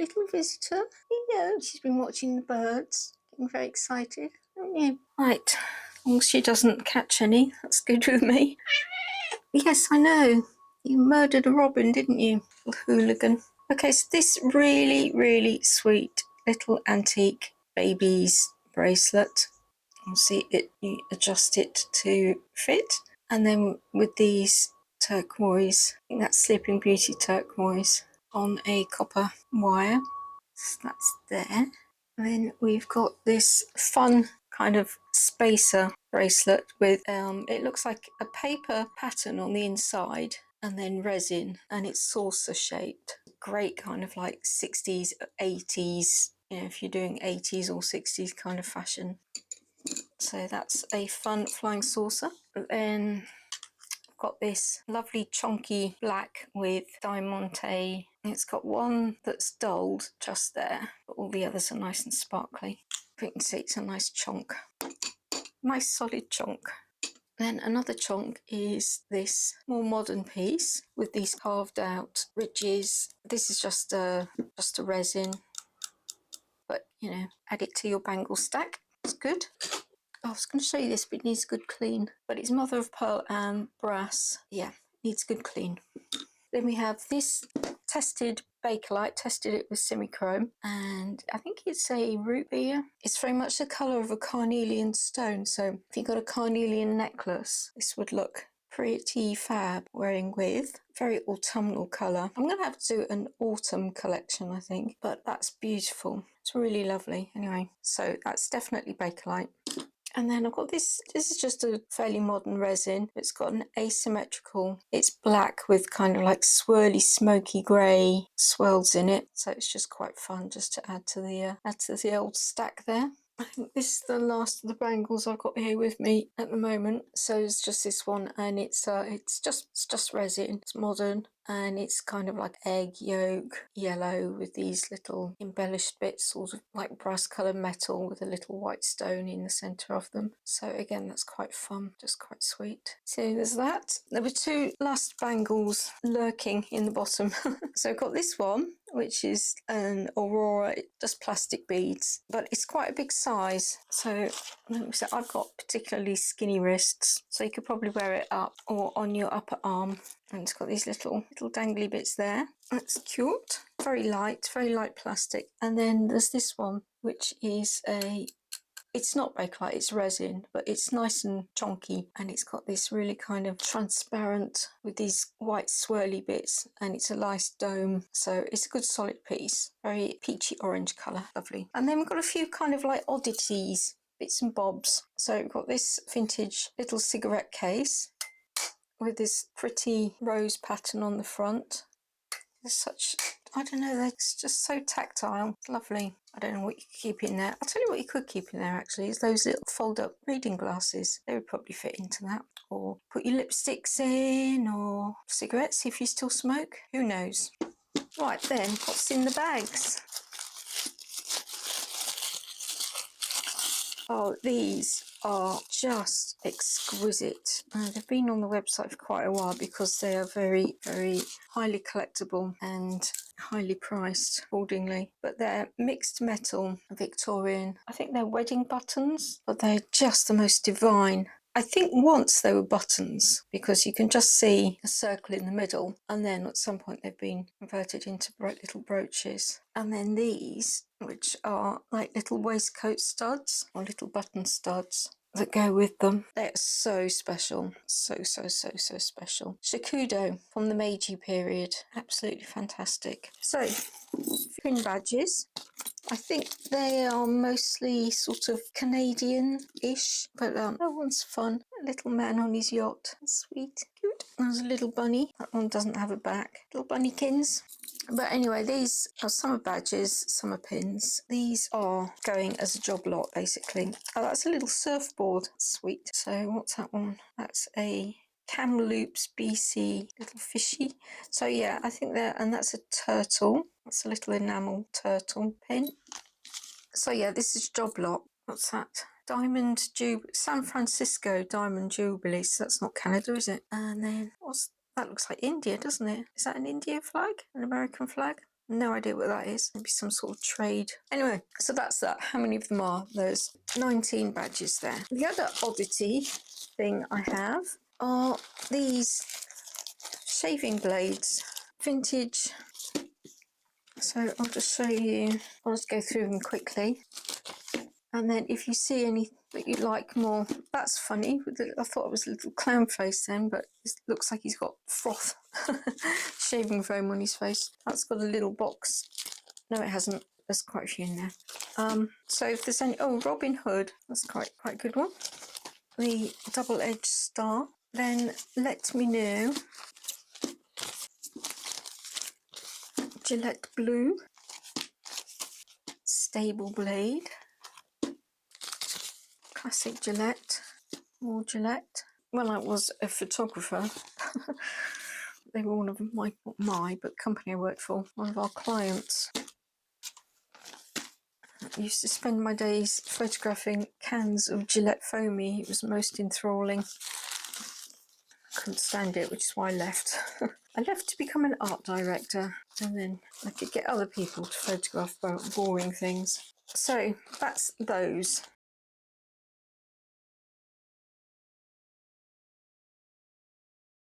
little visitor. Hello. She's been watching the birds, getting very excited, haven't you? Right, as long as she doesn't catch any, that's good with me. Yes, I know. You murdered a robin, didn't you, little hooligan? Okay, so this really, really sweet little antique baby's bracelet. You'll see it, you adjust it to fit. And then with these turquoise, I think that's Sleeping Beauty turquoise, on a copper wire. So that's there. And then we've got this fun kind of spacer bracelet with, it looks like a paper pattern on the inside and then resin, and it's saucer shaped. Great kind of like 60s, 80s, you know, if you're doing 80s or 60s kind of fashion. So that's a fun flying saucer. Then I've got this lovely chunky black with diamante. It's got one that's dulled just there, but all the others are nice and sparkly. You can see it's a nice chunk, nice solid chunk. Then another chunk is this more modern piece with these carved out ridges. This is just a resin, but you know, add it to your bangle stack. It's good. I was going to show you this, but it needs a good clean. But it's mother of pearl and brass. Yeah, needs a good clean. Then we have this tested Bakelite, tested it with semichrome, and I think it's a root beer. It's very much the colour of a carnelian stone, so if you've got a carnelian necklace, this would look pretty fab wearing with. Very autumnal colour. I'm going to have to do an autumn collection, I think, but that's beautiful. It's really lovely. Anyway, so that's definitely Bakelite. And then I've got this is just a fairly modern resin. It's got an asymmetrical, it's black with kind of like swirly smoky grey swirls in it. So it's just quite fun just to add to the old stack there. I think this is the last of the bangles I've got here with me at the moment. So it's just this one, and it's just resin. It's modern, and it's kind of like egg yolk yellow with these little embellished bits, sort of like brass coloured metal with a little white stone in the centre of them. So again, that's quite fun, just quite sweet. So there's that. There were two last bangles lurking in the bottom. So I've got this one, which is an Aurora, just plastic beads, but it's quite a big size. So I've got particularly skinny wrists, so you could probably wear it up or on your upper arm. And it's got these little dangly bits there. That's cute. Very light plastic. And then there's this one, which is it's not Bakelite, it's resin, but it's nice and chunky, and it's got this really kind of transparent with these white swirly bits, and it's a nice dome, so it's a good solid piece. Very peachy orange colour, lovely. And then we've got a few kind of like oddities, bits and bobs. So we've got this vintage little cigarette case with this pretty rose pattern on the front. There's such, I don't know, it's just so tactile. It's lovely. I don't know what you could keep in there. I'll tell you what you could keep in there actually, is those little fold-up reading glasses. They would probably fit into that. Or put your lipsticks in, or cigarettes if you still smoke. Who knows? Right then, what's in the bags? Oh, these are just exquisite. They've been on the website for quite a while because they are very, very highly collectible and highly priced accordingly. But they're mixed metal Victorian. I think they're wedding buttons, but they're just the most divine. I think once they were buttons because you can just see a circle in the middle, and then at some point they've been converted into bright little brooches. And then these, which are like little waistcoat studs or little button studs that go with them. They're so special. So special. Shakudo from the Meiji period. Absolutely fantastic. So, pin badges. I think they are mostly sort of Canadian-ish, but that one's fun. A little man on his yacht. Sweet. Cute. There's a little bunny. That one doesn't have a back. Little bunnykins. But anyway, these are some are badges, some are pins. These are going as a job lot, basically. Oh, that's a little surfboard. Sweet. So what's that one? That's a Kamloops BC little fishy. So yeah, I think and that's a turtle. That's a little enamel turtle pin. So yeah, this is job lot. What's that? Diamond Jubilee, San Francisco Diamond Jubilee. So that's not Canada, is it? And then that looks like India, doesn't it? Is that an India flag? An American flag? No idea what that is. Maybe some sort of trade. Anyway, so that's that. How many of them are? There's 19 badges there. The other oddity thing I have are these shaving blades. Vintage. So I'll just show you. I'll just go through them quickly. And then if you see any that you like more, that's funny. I thought it was a little clown face then, but it looks like he's got froth shaving foam on his face. That's got a little box. No, it hasn't. There's quite a few in there. So if there's any, Robin Hood, that's quite a good one. The double-edged star. Then Let Me Know. Gillette Blue. Stable Blade. Classic Gillette. More Gillette. When I was a photographer, they were one of but company I worked for, one of our clients. I used to spend my days photographing cans of Gillette Foamy. It was most enthralling. Couldn't stand it, which is why I left. I left to become an art director, and then I could get other people to photograph boring things. So that's those.